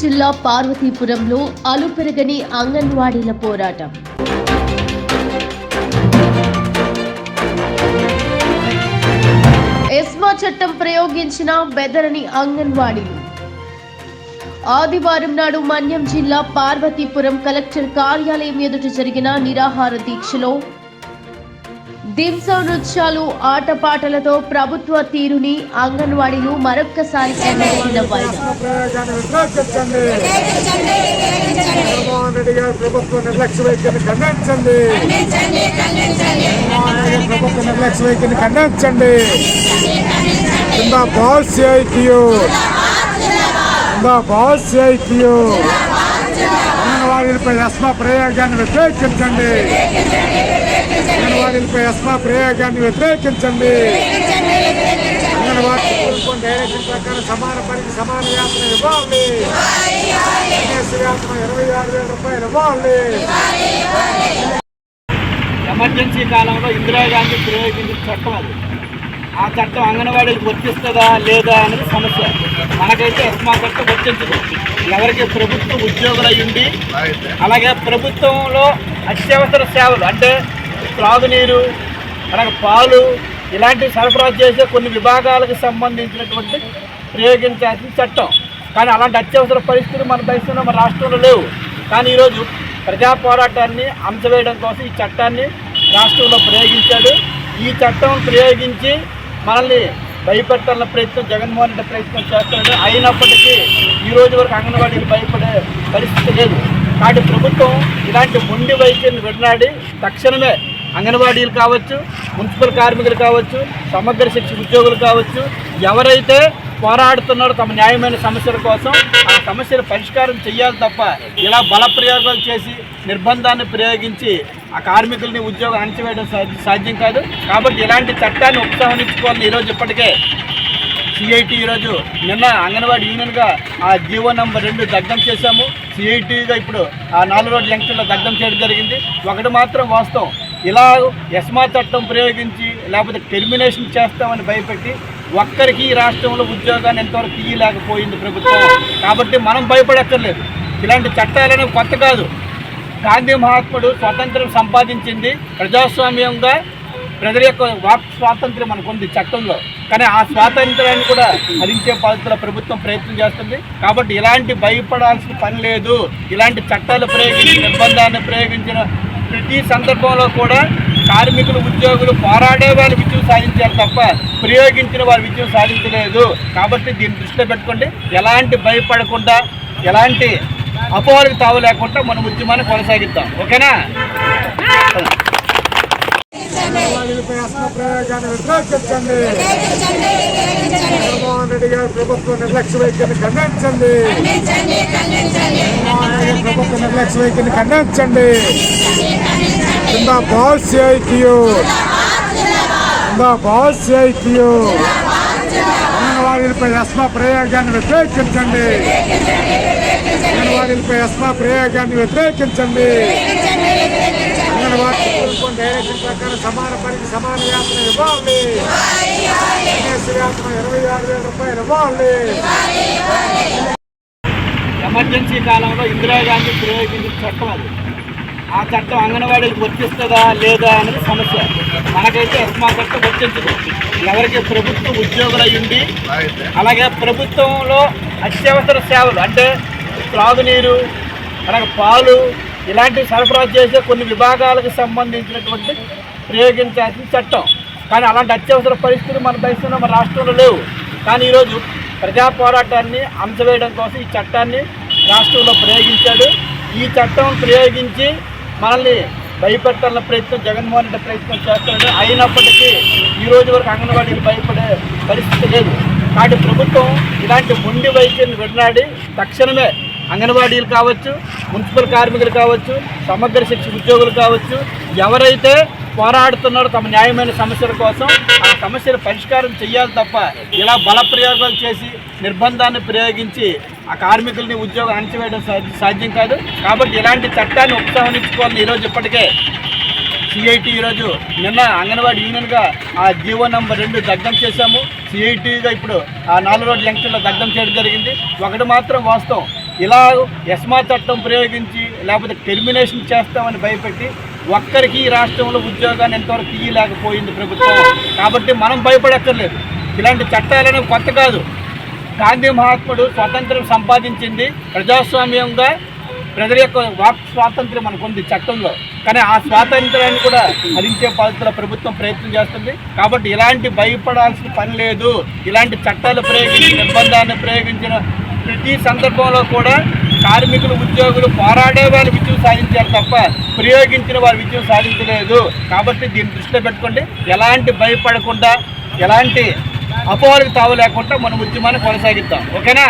జిల్లా పార్వతీపురంలో అలుపెరగని అంగన్వాడీల పోరాటం. ఎస్మా చట్టం ప్రయోగించిన బెదరని అంగన్వాడీలు. ఆదివారం నాడు మన్యం జిల్లా పార్వతీపురం కలెక్టర్ కార్యాలయం ఎదుట జరిగిన నిరాహార దీక్షలో దింస నృత్యాలు, ఆటపాటలతో ప్రభుత్వ తీరుని అంగన్వాడీలు మరొక్కసారి ఎండగట్టిన అంగన్వాడీలపై ఎస్మా ప్రయోగాన్ని వ్యతిరేకించండి. అంగన్వాడీలపై ఎస్మా ప్రయోగాన్ని వ్యతిరేకించండి. అంగన్వాడీ డైరెక్షన్ ప్రకారం సమాన పనికి సమాన వేతనం ఇవ్వాలి. వేతనం 26,000 రూపాయలు ఇవ్వాలి. ఎమర్జెన్సీ కాలంలో ఇందిరాగాంధీ ప్రయోగించిన చట్టం అది. ఆ చట్టం అంగన్వాడీలకు వర్తిస్తుందా లేదా అనేది సమస్య. మనకైతే ఎస్మా చట్టం వర్తించదు. ఎవరికి ప్రభుత్వ ఉద్యోగులు అయ్యింది, అలాగే ప్రభుత్వంలో అత్యవసర సేవలు అంటే త్రాగునీరు, అలాగే పాలు ఇలాంటివి సరఫరా చేసే కొన్ని విభాగాలకు సంబంధించినటువంటి ప్రయోగించాల్సిన చట్టం. కానీ అలాంటి అత్యవసర పరిస్థితులు మన దేశంలో మన రాష్ట్రంలో లేవు. కానీ ఈరోజు ప్రజా పోరాటాన్ని అంచవేయడం కోసం ఈ చట్టాన్ని రాష్ట్రంలో ప్రయోగించాడు. ఈ చట్టం ప్రయోగించి మనల్ని భయపెట్టాలన్న ప్రయత్నం జగన్మోహన్ రెడ్డి ప్రయత్నం చేస్తున్నాడు. అయినప్పటికీ ఈ రోజు వరకు అంగన్వాడీలు భయపడే పరిస్థితి లేదు. కాబట్టి ప్రభుత్వం ఇలాంటి మొండి వైఖరిని విడనాడి తక్షణమే అంగన్వాడీలు కావచ్చు, మున్సిపల్ కార్మికులు కావచ్చు, సమగ్ర శిక్ష ఉద్యోగులు కావచ్చు, ఎవరైతే పోరాడుతున్నారో తమ న్యాయమైన సమస్యల కోసం ఆ సమస్యలు పరిష్కారం చేయాలి తప్ప ఇలా బల ప్రయోగాలు చేసి నిర్బంధాన్ని ప్రయోగించి ఆ కార్మికుల్ని ఉద్యోగం అణచివేయడం సాధ్యం కాదు. కాబట్టి ఇలాంటి చట్టాన్ని ఉపసంహరించుకోవాలని ఈరోజు ఇప్పటికే సిఐటి ఈరోజు నిన్న అంగన్వాడీ యూనియన్గా ఆ జీవో నంబర్ 2 దగ్ధం చేశాము. సిఐటిగా ఇప్పుడు ఆ 4 రోడ్ల జంక్షన్లో దగ్ధం చేయడం జరిగింది. ఒకటి మాత్రం వాస్తవం, ఇలా ఎస్మా చట్టం ప్రయోగించి లేకపోతే టెర్మినేషన్ చేస్తామని భయపెట్టి ఒక్కరికి ఈ రాష్ట్రంలో ఉద్యోగాన్ని ఎంతవరకు తీయలేకపోయింది ప్రభుత్వం. కాబట్టి మనం భయపడక్కర్లేదు. ఇలాంటి చట్టాలనే కొత్త కాదు. గాంధీ మహాత్ముడు స్వాతంత్రం సంపాదించింది ప్రజాస్వామ్యంగా, ప్రజల యొక్క వాక్ స్వాతంత్ర్యం మనకు ఉంది చట్టంలో. కానీ ఆ స్వాతంత్రాన్ని కూడా హరించే పద్ధతిలో ప్రభుత్వం ప్రయత్నం చేస్తుంది. కాబట్టి ఇలాంటి భయపడాల్సిన పని లేదు. ఇలాంటి చట్టాలు ప్రయోగించి నిర్బంధాన్ని ప్రయోగించిన ప్రతి సందర్భంలో కూడా కార్మికులు, ఉద్యోగులు పోరాడే వాళ్ళు విజయం సాధించారు తప్ప ప్రయోగించిన వారు విజయం సాధించలేదు. కాబట్టి దీన్ని దృష్టిలో పెట్టుకోండి. ఎలాంటి భయపడకుండా, ఎలాంటి అపోహలకు తావు లేకుండా మనం ఉద్యమాన్ని కొనసాగిద్దాం. ఓకేనా? ప్రయోగాన్ని వ్యతిరేకించండి. జగన్మోహన్ రెడ్డి గారి ప్రభుత్వ నిర్లక్ష్య వైఖరిని ఖండించండి. ప్రభుత్వ నిర్లక్ష్య వైఖరిని ఖండించండి. జిందాబాద్ సిఐటియు, జిందాబాద్ సిఐటియు. అంగన్వాడీలపై ఎస్మా ప్రయోగాన్ని వ్యతిరేకించండి. అంగన్వాడీలపై ఎస్మా ప్రయోగాన్ని వ్యతిరేకించండి. అంగన్వాడీ డైరెక్షన్ ప్రకారం సమాన పనికి సమాన వేతనం ఇవ్వాలి. వేతనం 26,000 రూపాయలు ఇవ్వాలి. ఎమర్జెన్సీ కాలంలో ఇందిరాగాంధీ ప్రయోగించిన చట్టం అది. ఆ చట్టం అంగన్వాడీలకు వర్తిస్తుందా లేదా అనేది సమస్య. మనకైతే ఎస్మా చట్టం వర్తించదు. ఎవరికి ప్రభుత్వ ఉద్యోగులు అయ్యింది, అలాగే ప్రభుత్వంలో అత్యవసర సేవలు అంటే త్రాగునీరు, అలాగే పాలు ఇలాంటివి సరఫరా చేసే కొన్ని విభాగాలకు సంబంధించినటువంటి ప్రయోగించాల్సిన చట్టం. కానీ అలాంటి అత్యవసర పరిస్థితులు మన దేశంలో మన రాష్ట్రంలో లేవు. కానీ ఈరోజు ప్రజా పోరాటాన్ని అంచవేయడం కోసం ఈ చట్టాన్ని రాష్ట్రంలో ప్రయోగించాడు. ఈ చట్టం ప్రయోగించి మనల్ని భయపెట్టాలన్న ప్రయత్నం జగన్మోహన్ రెడ్డి ప్రయత్నం చేస్తున్నాడు. అయినప్పటికీ ఈ రోజు వరకు అంగన్వాడీలు భయపడే పరిస్థితి లేదు. కాబట్టి ప్రభుత్వం ఇలాంటి మొండి వైఖరిని విడనాడి తక్షణమే అంగన్వాడీలు కావచ్చు, మున్సిపల్ కార్మికులు కావచ్చు, సమగ్ర శిక్ష ఉద్యోగులు కావచ్చు, ఎవరైతే పోరాడుతున్నారో తమ న్యాయమైన సమస్యల కోసం ఆ సమస్యలు పరిష్కారం చేయాలి తప్ప ఇలా బల ప్రయోగాలు చేసి నిర్బంధాన్ని ప్రయోగించి ఆ కార్మికుల్ని ఉద్యోగం అణచివేయడం సాధ్యం కాదు. కాబట్టి ఇలాంటి చట్టాన్ని ఉపసంహరించుకోవాలని ఈరోజు ఇప్పటికే సిఐటి ఈరోజు నిన్న అంగన్వాడీ యూనియన్గా ఆ జీవో నంబర్ 2 దగ్ధం చేశాము. సిఐటిగా ఇప్పుడు ఆ 4 రోడ్ల జంక్షన్లో దగ్ధం చేయడం జరిగింది. ఒకటి మాత్రం వాస్తవం, ఇలా ఎస్మా చట్టం ప్రయోగించి లేకపోతే టెర్మినేషన్ చేస్తామని భయపెట్టి ఒక్కరికి ఈ రాష్ట్రంలో ఉద్యోగాన్ని ఎంతవరకు తీయలేకపోయింది ప్రభుత్వం. కాబట్టి మనం భయపడక్కర్లేదు. ఇలాంటి చట్టాలను కొత్త కాదు. గాంధీ మహాత్ముడు స్వాతంత్రం సంపాదించింది ప్రజాస్వామ్యంగా, ప్రజల యొక్క వాక్ స్వాతంత్రం మనకుంది చట్టంలో. కానీ ఆ స్వాతంత్రాన్ని కూడా హరించే పద్ధతిలో ప్రభుత్వం ప్రయత్నం చేస్తుంది. కాబట్టి ఇలాంటి భయపడాల్సిన పని లేదు. ఇలాంటి చట్టాలు ప్రయోగించి నిర్బంధాన్ని ప్రయోగించిన ప్రతి సందర్భంలో కూడా కార్మికులు, ఉద్యోగులు పోరాడే వాళ్ళు విజయం సాధించారు తప్ప ప్రయోగించిన వారు విజయం సాధించలేదు. కాబట్టి దీన్ని దృష్టిలో పెట్టుకోండి. ఎలాంటి భయపడకుండా, ఎలాంటి అపోహలకు తావు లేకుండా మనం ఉద్యమాన్ని కొనసాగిద్దాం. ఓకేనా?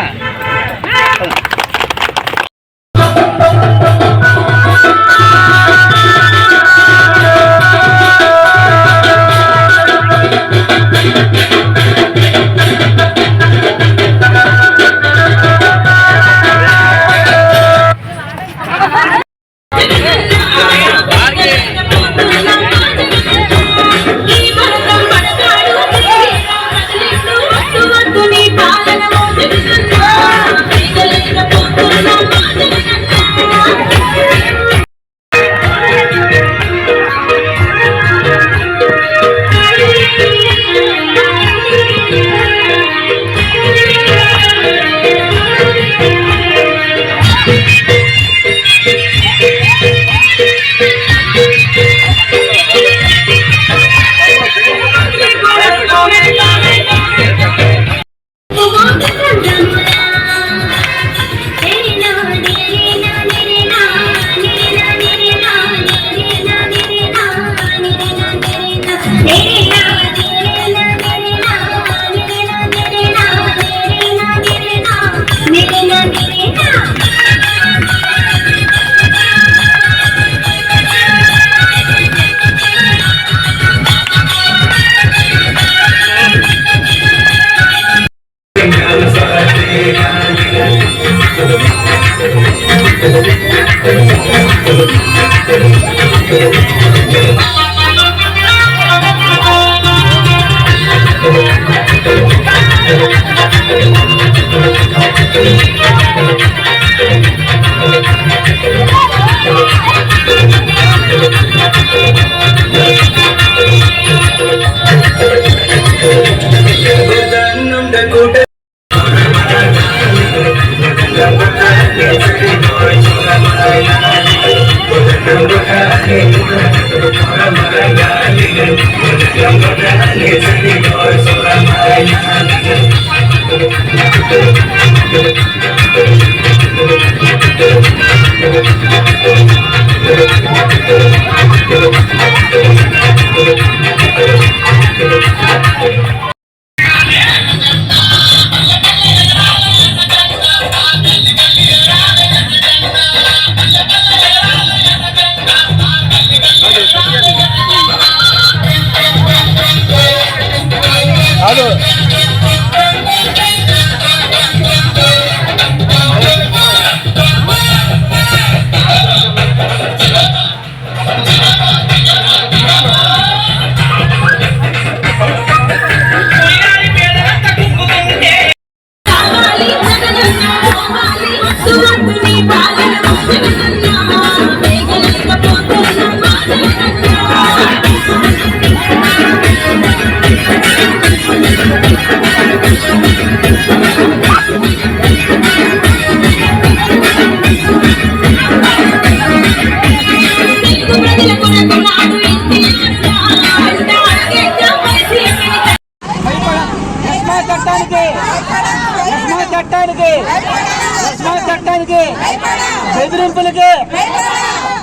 చట్టానికి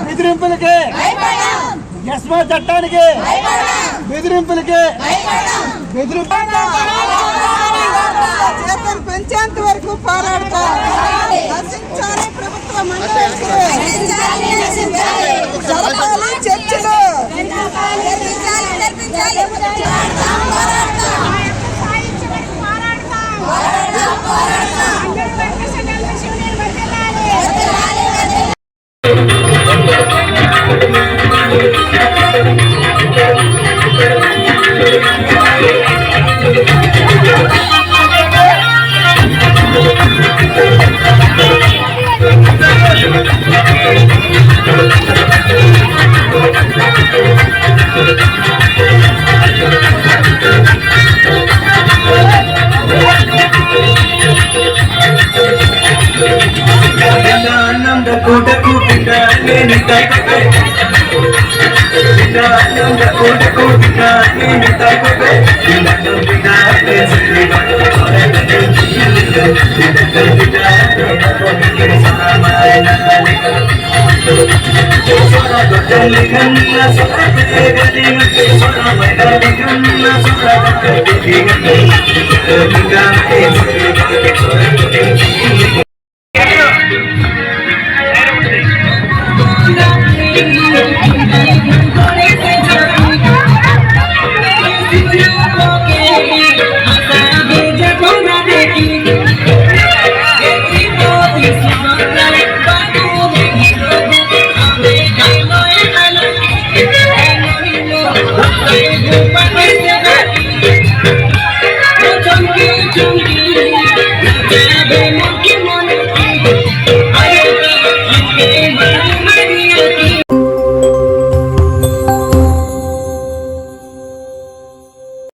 బెదిరింపులకి ఎస్మా చట్టానికి బెదిరింపులకి జీతం పెంచేంత వరకు పోరాడతాం. నశించాలి ప్రభుత్వ మండలికి, జరపాలి చర్చలు. Thank you.